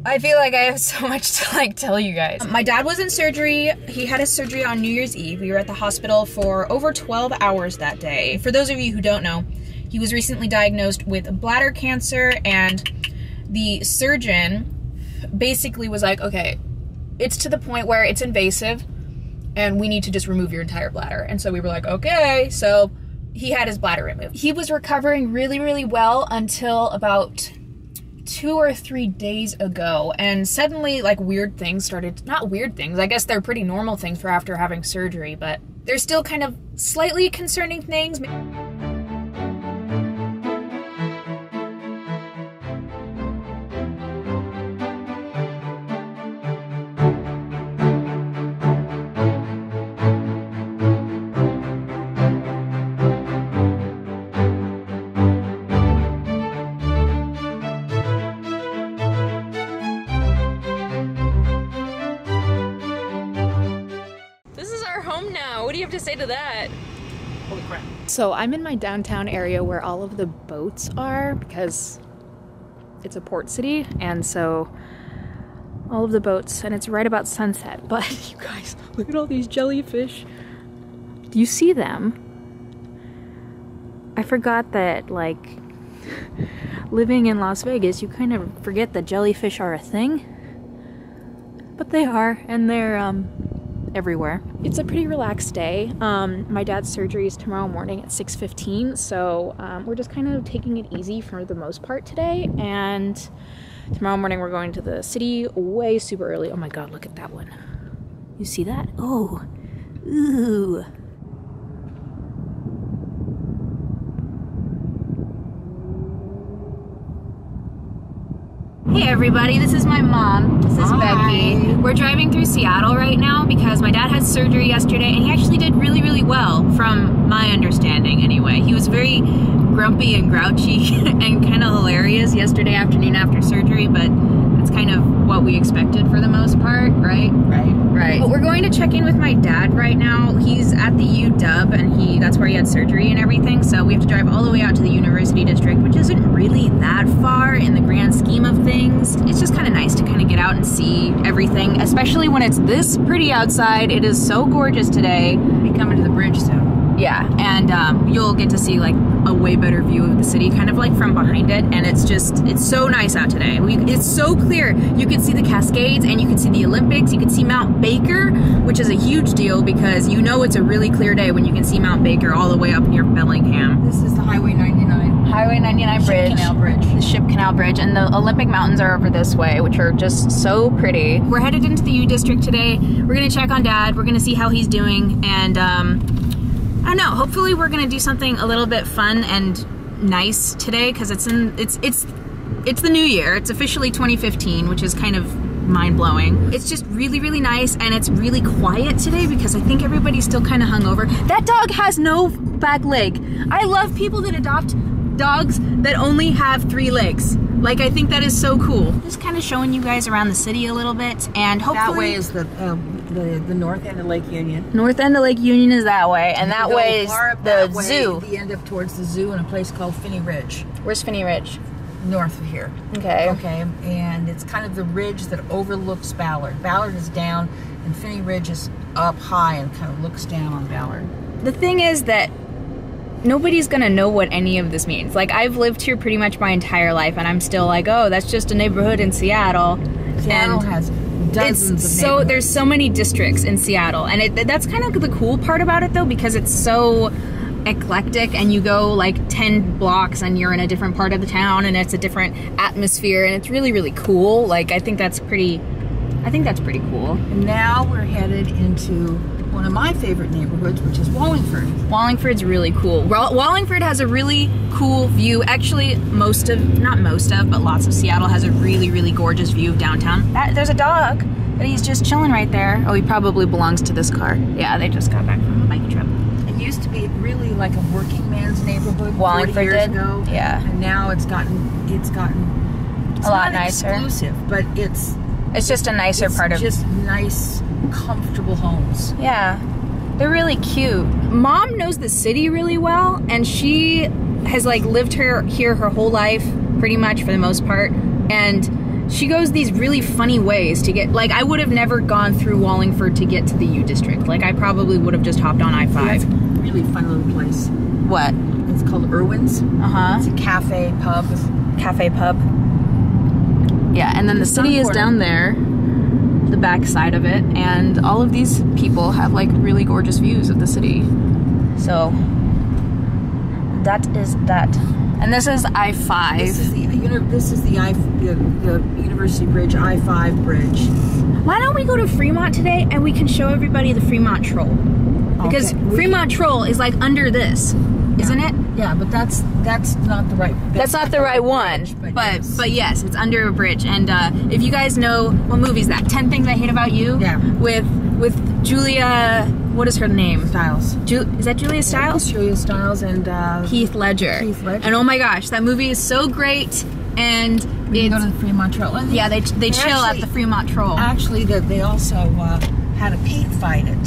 I feel like I have so much to like tell you guys. My dad was in surgery. He had his surgery on New Year's Eve. We were at the hospital for over 12 hours that day. For those of you who don't know, he was recently diagnosed with bladder cancer, and the surgeon basically was like, okay, it's to the point where it's invasive and we need to just remove your entire bladder. And so we were like, okay. So he had his bladder removed. He was recovering really, really well until about 2 or 3 days ago, and suddenly like weird things started, not weird things, I guess they're pretty normal things for after having surgery, but they're still kind of slightly concerning things. To say to that. Holy crap. So I'm in my downtown area where all of the boats are, because it's a port city, and so all of the boats, and it's right about sunset. But you guys, look at all these jellyfish. Do you see them? I forgot that, like, living in Las Vegas, you kind of forget that jellyfish are a thing. But they are, and they're everywhere. It's a pretty relaxed day. My dad's surgery is tomorrow morning at 6:15, so we're just kind of taking it easy for the most part today, and tomorrow morning we're going to the city way super early. Oh my god, look at that one. You see that? Oh, ooh. Hey everybody, this is my mom. This is Becky. We're driving through Seattle right now because my dad had surgery yesterday, and he actually did really, really well, from my understanding anyway. He was very grumpy and grouchy and kind of hilarious yesterday afternoon after surgery, but that's kind of what we expected for the most part, right? Right. But we're going to check in with my dad right now. He's at the UW, and that's where he had surgery and everything, so we have to drive all the way out to the University District, which isn't really that far in the grand scheme of things. It's just kind of nice to kind of get out and see everything, especially when it's this pretty outside. It is so gorgeous today. Be coming to the bridge soon. Yeah, and you'll get to see like a way better view of the city, kind of like from behind it, and it's so nice out today. It's so clear. You can see the Cascades, and you can see the Olympics. You can see Mount Baker, which is a huge deal because you know it's a really clear day when you can see Mount Baker all the way up near Bellingham. This is the Highway 99. Highway 99 bridge. Ship Canal Bridge. The Ship Canal Bridge, and the Olympic Mountains are over this way, which are just so pretty. We're headed into the U District today. We're gonna check on Dad. We're gonna see how he's doing, and I don't know, hopefully we're gonna do something a little bit fun and nice today, because it's the new year. It's officially 2015, which is kind of mind-blowing. It's just really, really nice, and it's really quiet today because I think everybody's still kind of hungover. That dog has no back leg. I love people that adopt dogs that only have 3 legs. Like, I think that is so cool. Just kind of showing you guys around the city a little bit, and hopefully... That way is the north end of Lake Union. North end of Lake Union is that way, and that way is the zoo. You end up towards the zoo in a place called Finney Ridge. Where's Finney Ridge? North of here. Okay. Okay, and it's kind of the ridge that overlooks Ballard. Ballard is down, and Finney Ridge is up high and kind of looks down on Ballard. The thing is that nobody's gonna know what any of this means. Like, I've lived here pretty much my entire life, and I'm still like, oh, that's just a neighborhood in Seattle. Seattle has dozens of so there's so many districts in Seattle, and that's kind of the cool part about it, though, because it's so eclectic, and you go like 10 blocks and you're in a different part of the town, and it's a different atmosphere, and it's really, really cool. Like, I think that's pretty cool. And now we're headed into one of my favorite neighborhoods, which is Wallingford. Wallingford's really cool. Wallingford has a really cool view. Actually, not most of, but lots of Seattle has a really, really gorgeous view of downtown. There's a dog, but he's just chilling right there. Oh, he probably belongs to this car. Yeah, they just got back from a bike trip. It used to be really like a working man's neighborhood. Wallingford 40 years did? ago. Yeah. And now it's gotten a lot nicer. Exclusive, but it's just a nicer part of. Just nice, comfortable homes. Yeah, they're really cute. Mom knows the city really well, and she has like lived here her whole life, pretty much for the most part, and she goes these really funny ways to get, like, I would have never gone through Wallingford to get to the U District. Like, I probably would have just hopped on I-5. That's a really fun little place. What? It's called Irwin's. Uh-huh. It's a cafe, pub. Cafe, pub. Yeah, and then the city is down there, the back side of it, and all of these people have, like, really gorgeous views of the city. So, that is that. And this is I-5. This is the University Bridge, I-5 bridge. Why don't we go to Fremont today and we can show everybody the Fremont Troll? Because Fremont Troll is like under this, isn't it? Yeah, but that's not the right. That's not the right one. But yes, it's under a bridge. And if you guys know, what movie is that? 10 Things I Hate About You. Yeah. With Julia. What is her name? Stiles. Is that Julia Stiles? Julia Stiles and Heath Ledger. And oh my gosh, that movie is so great. And we go to the Fremont Troll. Yeah, they chill at the Fremont Troll. Actually, they also had a paint fight at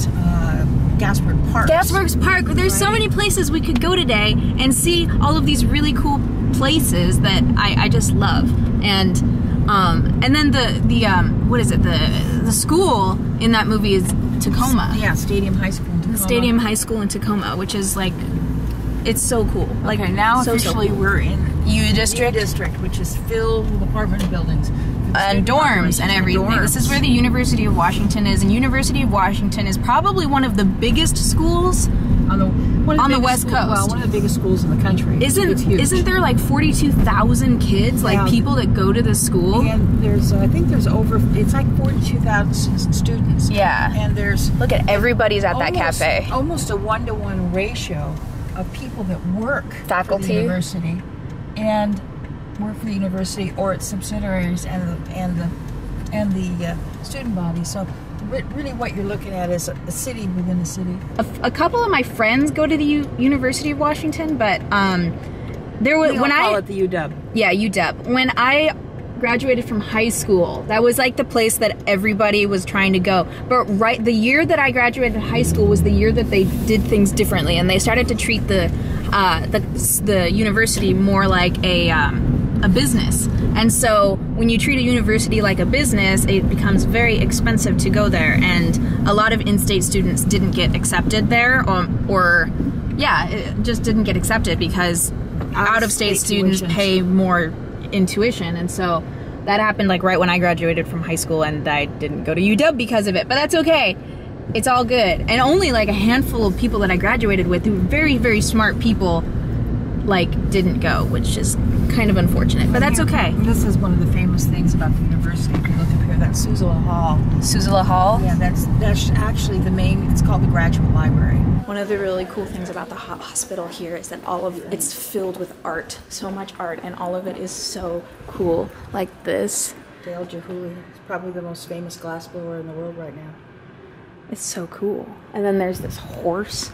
Gasburg Park. Gasburg's Park. There's so many places we could go today and see all of these really cool places that I just love. And then what is it? The school in that movie is Tacoma. Yeah, Stadium High School in Tacoma. The Stadium High School in Tacoma, which is like, it's so cool. Like, okay, now officially we're in U District. U District, which is filled with apartment buildings. And dorms and everything. Dorms. This is where the University of Washington is, and University of Washington is probably one of the biggest schools on the West Coast. Well, one of the biggest schools in the country. Isn't there like 42,000 kids, like people that go to this school? And there's, I think there's it's like 42,000 students. Yeah. And look at everybody's at that cafe. Almost a 1-to-1 ratio of people that work faculty for the university and work for the university or its subsidiaries and the student body. So really what you're looking at is a city within a city. A couple of my friends go to the University of Washington, but there was when I call it the UW. Yeah, UW. When I graduated from high school, that was like the place that everybody was trying to go. But the year that I graduated high school was the year that they did things differently, and they started to treat the university more like a business. And so when you treat a university like a business, it becomes very expensive to go there, and a lot of in-state students didn't get accepted there, or it just didn't get accepted because out-of-state students pay more in tuition. And so that happened like right when I graduated from high school, and I didn't go to UW because of it, but that's okay. It's all good. And only like a handful of people that I graduated with, who were very, very smart people, like, didn't go, which is kind of unfortunate, but that's okay. This is one of the famous things about the university. If you look up here, that's Susela Hall. Susela Hall? Yeah, that's actually the main, it's called the Graduate Library. One of the really cool things about the hospital here is that it's filled with art, so much art, and all of it is so cool, like this. Dale Jahuli is probably the most famous glassblower in the world right now. It's so cool. And then there's this horse.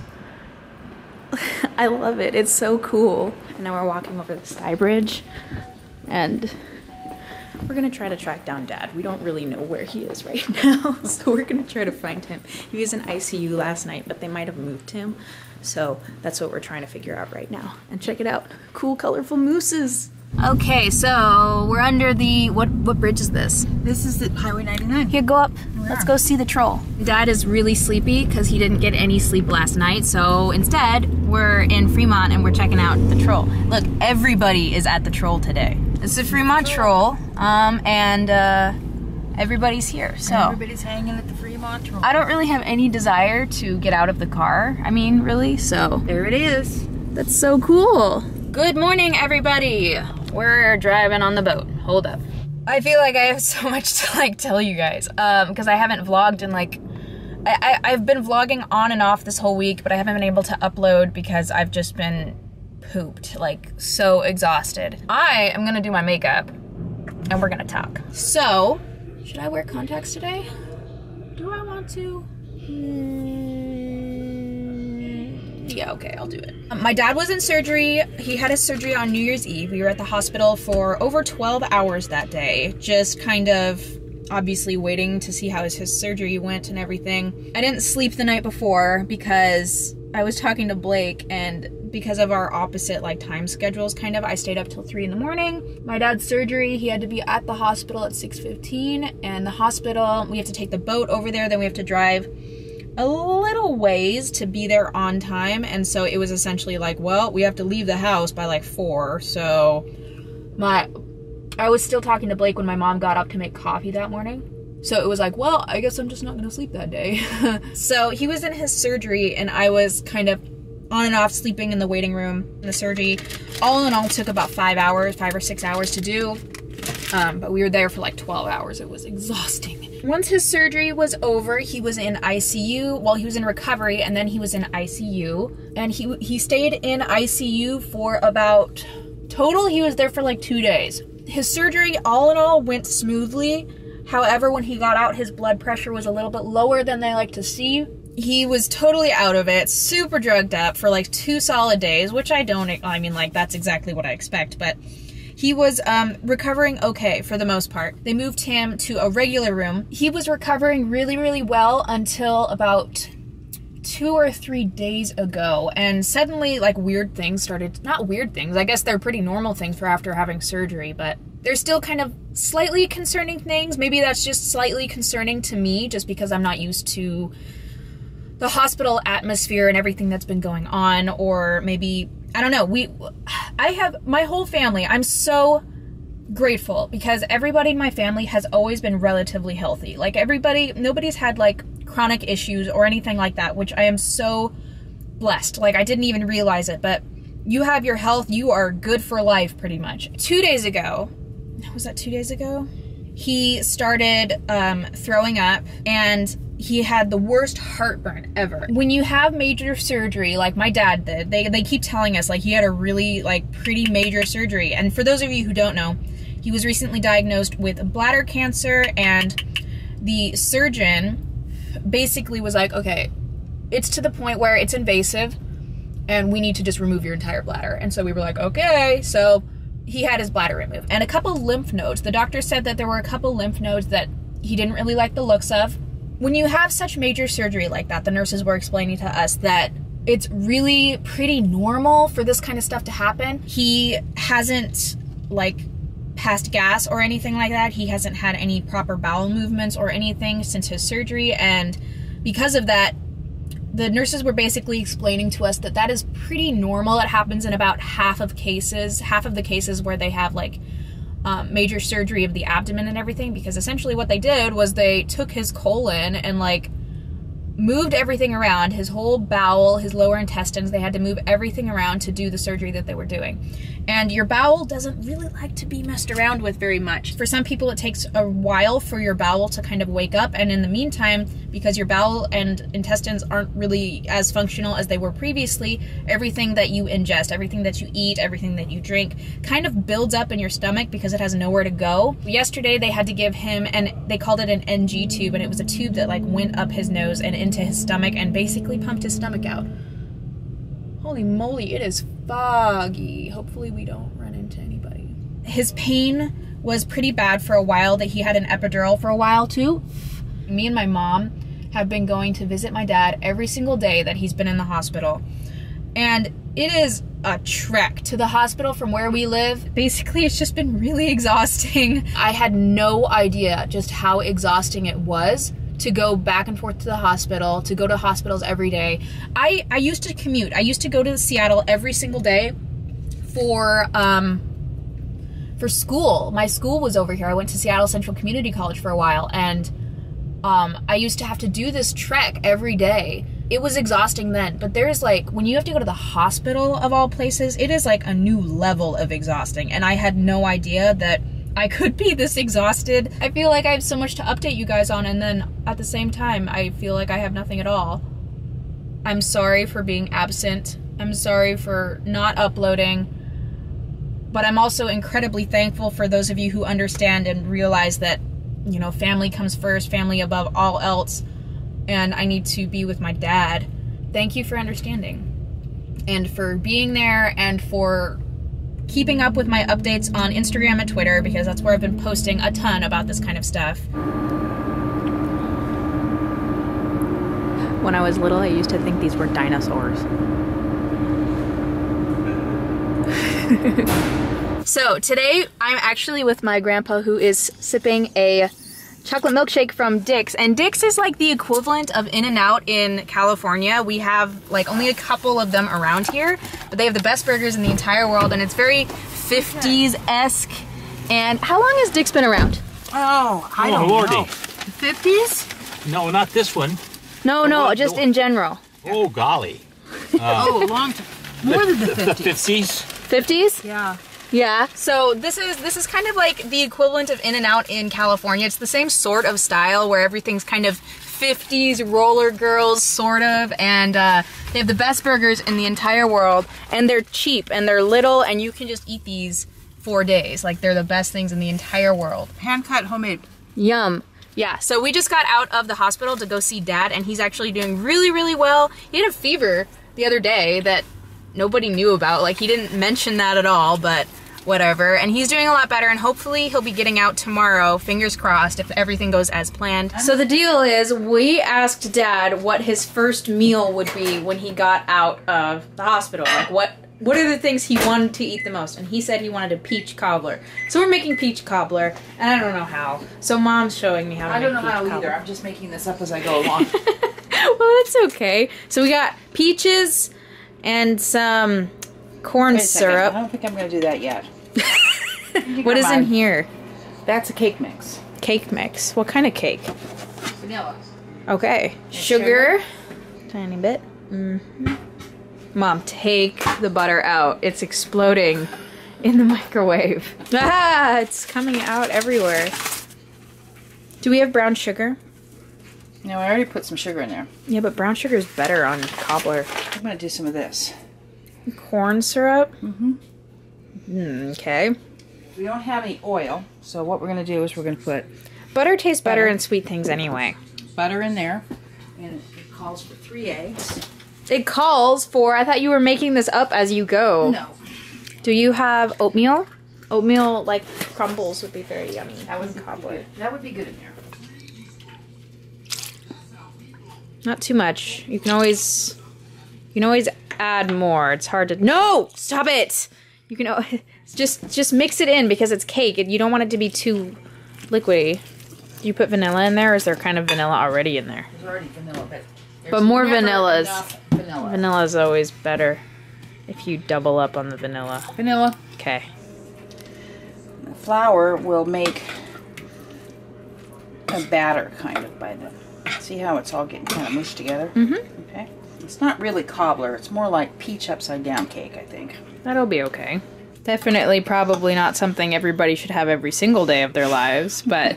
I love it. It's so cool. And now we're walking over the Sky Bridge, and we're gonna try to track down Dad. We don't really know where he is right now, so we're gonna try to find him. He was in ICU last night, but they might have moved him. So that's what we're trying to figure out right now. And check it out. Cool, colorful mooses. Okay, so we're under the, what bridge is this? This is the Highway 99. Here, go up. Let's go see the troll. Dad is really sleepy because he didn't get any sleep last night, so instead we're in Fremont and we're checking out the troll. Look, everybody is at the troll today. It's the Fremont Troll, and everybody's here, so. Everybody's hanging at the Fremont Troll. I don't really have any desire to get out of the car, I mean, really, so. There it is. That's so cool. Good morning, everybody. We're driving on the boat. Hold up. I feel like I have so much to like tell you guys, because I haven't vlogged in like, I've been vlogging on and off this whole week, but I haven't been able to upload because I've just been pooped, like so exhausted. I am gonna do my makeup and we're gonna talk. So, should I wear contacts today? Do I want to? Yeah, okay, I'll do it. My dad was in surgery. He had his surgery on New Year's Eve. We were at the hospital for over 12 hours that day, just kind of obviously waiting to see how his surgery went and everything. I didn't sleep the night before because I was talking to Blake, and because of our opposite like time schedules kind of. I stayed up till 3 in the morning. My dad's surgery, he had to be at the hospital at 6:15, and the hospital, we have to take the boat over there, then we have to drive a little ways to be there on time. And so it was essentially like, well, we have to leave the house by like 4. So I was still talking to Blake when my mom got up to make coffee that morning. So it was like, well, I guess I'm just not gonna sleep that day. So he was in his surgery and I was kind of on and off sleeping in the waiting room. The surgery all in all took about 5 or 6 hours to do. But we were there for like 12 hours. It was exhausting. Once his surgery was over, he was in ICU. Well, he was in recovery and then he was in ICU. And he stayed in ICU for about, total he was there for like 2 days. His surgery all in all went smoothly. However, when he got out, his blood pressure was a little bit lower than they like to see. He was totally out of it, super drugged up for like 2 solid days, which I mean, like, that's exactly what I expect, but he was recovering okay for the most part. They moved him to a regular room. He was recovering really, really well until about 2 or 3 days ago, and suddenly like weird things started, not weird things, I guess they're pretty normal things for after having surgery, but there's still kind of slightly concerning things. Maybe that's just slightly concerning to me just because I'm not used to the hospital atmosphere and everything that's been going on, or maybe, I don't know, I have my whole family, I'm so grateful because everybody in my family has always been relatively healthy. Like nobody's had like chronic issues or anything like that, which I am so blessed. Like I didn't even realize it, but you have your health, you are good for life pretty much. 2 days ago, was that 2 days ago? He started throwing up and he had the worst heartburn ever. When you have major surgery, like my dad did, they keep telling us like he had a really like pretty major surgery. And for those of you who don't know, he was recently diagnosed with bladder cancer, and the surgeon basically was like, okay, it's to the point where it's invasive and we need to just remove your entire bladder. And so we were like, okay. So he had his bladder removed and a couple lymph nodes. The doctor said that there were a couple lymph nodes that he didn't really like the looks of. When you have such major surgery like that, the nurses were explaining to us that it's really pretty normal for this kind of stuff to happen. He hasn't like passed gas or anything like that. He hasn't had any proper bowel movements or anything since his surgery, and because of that, the nurses were basically explaining to us that that is pretty normal. It happens in about half of the cases where they have like major surgery of the abdomen and everything, because essentially what they did was they took his colon and like moved everything around, his whole bowel, his lower intestines. They had to move everything around to do the surgery that they were doing. And your bowel doesn't really like to be messed around with very much. For some people, it takes a while for your bowel to kind of wake up. And in the meantime, because your bowel and intestines aren't really as functional as they were previously, everything that you ingest, everything that you eat, everything that you drink kind of builds up in your stomach because it has nowhere to go. Yesterday, they had to give him, and they called it an NG tube, and it was a tube that like went up his nose and into his stomach and basically pumped his stomach out. Holy moly, it is foggy. Hopefully we don't run into anybody. His pain was pretty bad for a while, that he had an epidural for a while too. Me and my mom have been going to visit my dad every single day that he's been in the hospital. And it is a trek to the hospital from where we live. Basically, it's just been really exhausting. I had no idea just how exhausting it was to go back and forth to the hospital, to go to hospitals every day. I used to commute. I used to go to Seattle every single day for school. My school was over here. I went to Seattle Central Community College for a while, and I used to have to do this trek every day. It was exhausting then, but there's like, when you have to go to the hospital of all places, it is like a new level of exhausting, and I had no idea that I could be this exhausted. I feel like I have so much to update you guys on, and then at the same time, I feel like I have nothing at all. I'm sorry for being absent. I'm sorry for not uploading, but I'm also incredibly thankful for those of you who understand and realize that, you know, family comes first, family above all else, and I need to be with my dad. Thank you for understanding, and for being there, and for keeping up with my updates on Instagram and Twitter, because that's where I've been posting a ton about this kind of stuff. When I was little, I used to think these were dinosaurs. So today I'm actually with my grandpa who is sipping a chocolate milkshake from Dick's, and Dick's is like the equivalent of In-N-Out in California. We have like only a couple of them around here, but they have the best burgers in the entire world, and it's very 50s-esque. And how long has Dick's been around? Oh, I don't Lordy. know. 50s? No, not this one. No, just in general. Oh, golly. Oh, long time. More than the 50s. The 50s? 50s? Yeah. Yeah. So this is kind of like the equivalent of In-N-Out in California. It's the same sort of style where everything's kind of 50s roller girls, sort of, and they have the best burgers in the entire world, and they're cheap, and they're little, and you can just eat these for days. Like, they're the best things in the entire world. Hand-cut homemade. Yum. Yeah, so we just got out of the hospital to go see Dad, and he's actually doing really, really well. He had a fever the other day that nobody knew about. Like, he didn't mention that at all, but whatever. And he's doing a lot better, and hopefully he'll be getting out tomorrow, fingers crossed, if everything goes as planned. So the deal is, we asked Dad what his first meal would be when he got out of the hospital. Like, what are the things he wanted to eat the most? And he said he wanted a peach cobbler. So we're making peach cobbler, and I don't know how. So Mom's showing me how to make peach cobbler. I don't know how either. I'm just making this up as I go along. Well, that's okay. So we got peaches and some corn syrup. I don't think I'm going to do that yet. What is in here? That's a cake mix. Cake mix. What kind of cake? Vanilla. Okay. Sugar. Tiny bit. Mm-hmm. Mom, take the butter out. It's exploding in the microwave. Ah, it's coming out everywhere. Do we have brown sugar? No, I already put some sugar in there. Yeah, but brown sugar is better on cobbler. I'm going to do some of this. Corn syrup? Mm-hmm. Okay. We don't have any oil, so what we're going to do is we're going to put Butter tastes better in sweet things anyway. butter in there, and it calls for 3 eggs. It calls for, I thought you were making this up as you go. No. Do you have oatmeal? Oatmeal, like, crumbles would be very yummy. That would be good. That would be good in there. Not too much. You can always add more. It's hard to, no! Stop it! You can, just mix it in because it's cake and you don't want it to be too liquidy. Do you put vanilla in there, or is there kind of vanilla already in there? There's already vanilla, but more vanillas. Vanilla. Vanilla is always better if you double up on the vanilla. Vanilla. Okay. The flour will make a batter, kind of, by the... See how it's all getting kind of mushed together? Mm-hmm. Okay. It's not really cobbler. It's more like peach upside down cake, I think. That'll be okay. Definitely probably not something everybody should have every single day of their lives, but...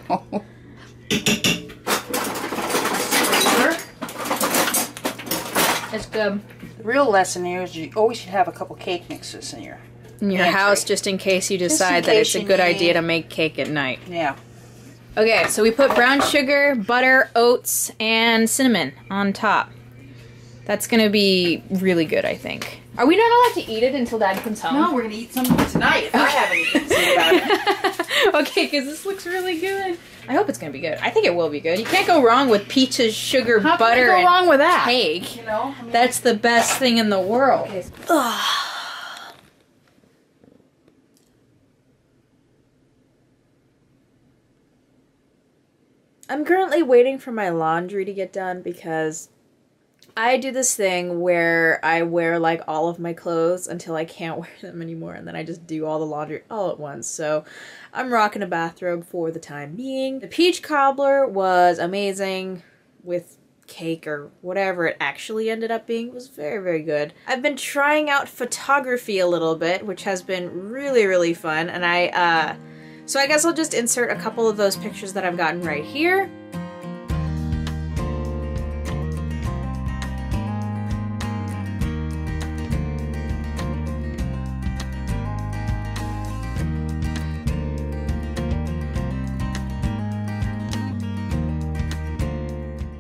It's good. The real lesson here is you always should have a couple cake mixes in your house, just in case you decide that it's a good idea to make cake at night. Yeah. Okay, so we put brown sugar, butter, oats, and cinnamon on top. That's gonna be really good, I think. Are we not allowed to eat it until Dad comes home? No, we're gonna eat some tonight if I have anything to say about it. Okay, because this looks really good. I hope it's gonna be good. I think it will be good. You can't go wrong with peaches, sugar, How butter, can you go wrong with and that? cake. You know, I mean, That's the best thing in the world. Okay. I'm currently waiting for my laundry to get done because I do this thing where I wear like all of my clothes until I can't wear them anymore, and then I just do all the laundry all at once. So I'm rocking a bathrobe for the time being. The peach cobbler was amazing with cake or whatever it actually ended up being. It was very, very good. I've been trying out photography a little bit, which has been really, really fun, and so I guess I'll just insert a couple of those pictures that I've gotten right here.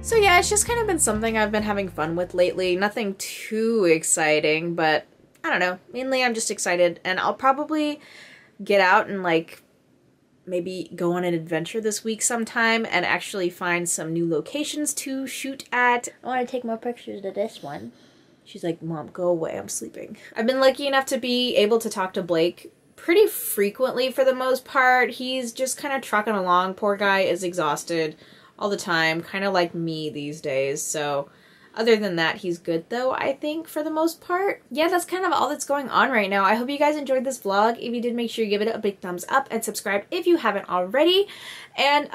So yeah, it's just kind of been something I've been having fun with lately. Nothing too exciting, but I don't know. Mainly I'm just excited, and I'll probably get out and like maybe go on an adventure this week sometime and actually find some new locations to shoot at. I want to take more pictures of this one. She's like, Mom, go away, I'm sleeping. I've been lucky enough to be able to talk to Blake pretty frequently for the most part. He's just kind of trucking along. Poor guy is exhausted all the time, kind of like me these days. So other than that, he's good though, I think, for the most part. Yeah, that's kind of all that's going on right now. I hope you guys enjoyed this vlog. If you did, make sure you give it a big thumbs up and subscribe if you haven't already. And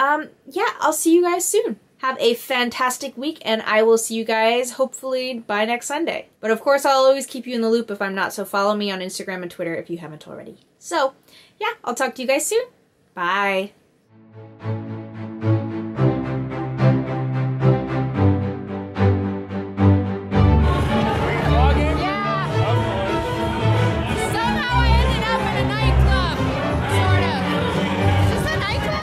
yeah, I'll see you guys soon. Have a fantastic week, and I will see you guys hopefully by next Sunday. But of course, I'll always keep you in the loop if I'm not, so follow me on Instagram and Twitter if you haven't already. So, yeah, I'll talk to you guys soon. Bye.